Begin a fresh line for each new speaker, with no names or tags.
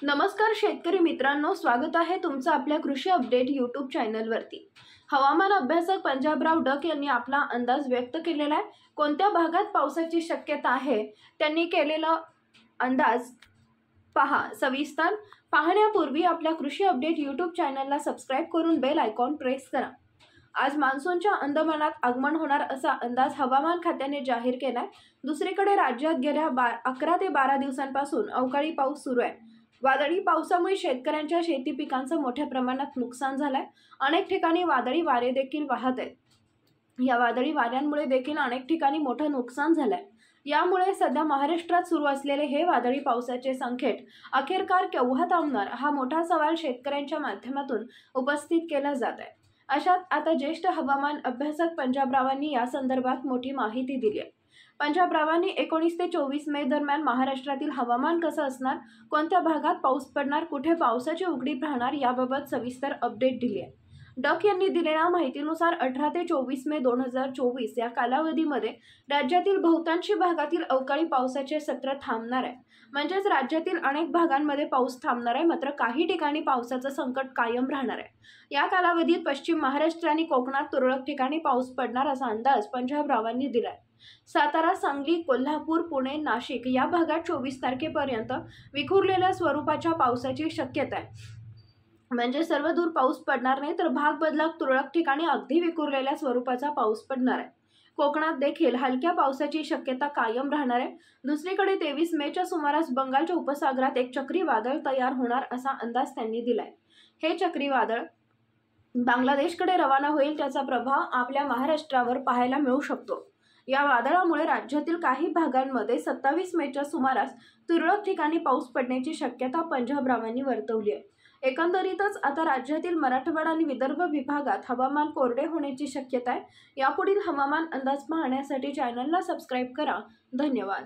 नमस्कार शेतकरी मित्रांनो, स्वागत आहे तुमचं आपल्या कृषी अपडेट यूट्यूब चॅनलवरती। हवामान अभ्यासक पंजाबराव डक यांनी आपला अंदाज व्यक्त केलेला आहे। कोणत्या भागात पावसाची शक्यता आहे त्यांनी केलेला अंदाज पहा। सविस्तर पाहण्यापूर्वी आपल्या कृषी अपडेट यूट्यूब चॅनलला सबस्क्राइब करून बेल आयकॉन प्रेस करा। आज मान्सूनच्या अंदमानात आगमन होणार असा अंदाज हवामान खात्याने जाहीर केलाय। दुसरीकडे राज्यात गेल्या 11 ते 12 दिवसांपासून अवकाळी पाऊस सुरू आहे। वादळी पावसामुळे शेतकऱ्यांच्या शेती पिकांचं मोठ्या प्रमाणात नुकसान झालंय। अनेक ठिकाणी वादळी वारे देखील वाहत आहेत। या वादळी वाऱ्यांमुळे देखील अनेक ठिकाणी मोठं नुकसान झालंय। यामुळे सध्या महाराष्ट्रात सुरू असलेले हे वादळी पावसाचे संकट अखेरकार केव्हा थांबणार हा मोठा सवाल शेतकऱ्यांच्या माध्यमातून उपस्थित केला जात आहे। अशात आता ज्येष्ठ हवामान अभ्यासक पंजाबरावांनी या संदर्भात मोठी माहिती दिली आहे। पंजाबरावांनी 19 ते 24 मे दरम्यान महाराष्ट्रातील हवामान कसं असणार, कोणत्या भागात पाऊस पडणार, कुठे पावसाची उघडीप राहणार याबाबत सविस्तर अपडेट दिली आहे। डक यांनी दिलेल्या माहितीनुसार 18 ते 24 मे 2024 या कालावधीमध्ये राज्यातील बहुतांशी भागातील अवकाळी पावसाचे सत्र थांबणार आहे। म्हणजेच राज्यातील अनेक भागांमध्ये पाऊस थांबणार आहे, मात्र काही ठिकाणी पावसाचं संकट कायम राहणार आहे। या कालावधीत पश्चिम महाराष्ट्र आणि कोकणात तुरळक ठिकाणी पाऊस पडणार असा अंदाज पंजाबरावांनी दिलाय। सातारा, सांगली, कोल्हापूर, पुणे, नाशिक या भागात 24 तारखेपर्यंत विखुरलेल्या स्वरूपाच्या पावसाची शक्यता आहे। म्हणजे सर्व दूर पाऊस पडणार नाही, तर भाग बदलात तुरळक ठिकाणी अगदी विखुरलेल्या स्वरूपाचा पाऊस पडणार आहे। कोकणात देखील हलक्या पावसाची शक्यता कायम राहणार आहे। दुसरीकडे 23 मेच्या सुमारास बंगालच्या उपसागरात एक चक्रीवादळ तयार होणार असा अंदाज त्यांनी दिलाय। हे चक्रीवादळ बांगलादेशकडे रवाना होईल, त्याचा प्रभाव आपल्या महाराष्ट्रावर पाहायला मिळू शकतो। या वादळामुळे राज्यातील काही भागांमध्ये 27 मेच्या सुमारास तुरळक ठिकाणी पाऊस पडण्याची शक्यता पंजाबरावांनी वर्तवली आहे। एकंदरीतच आता राज्यातील मराठवाडा आणि विदर्भ विभागात हवामान कोरडे होण्याची शक्यता आहे। यापुढील हवामान अंदाज पाहण्यासाठी चॅनलला सबस्क्राइब करा। धन्यवाद।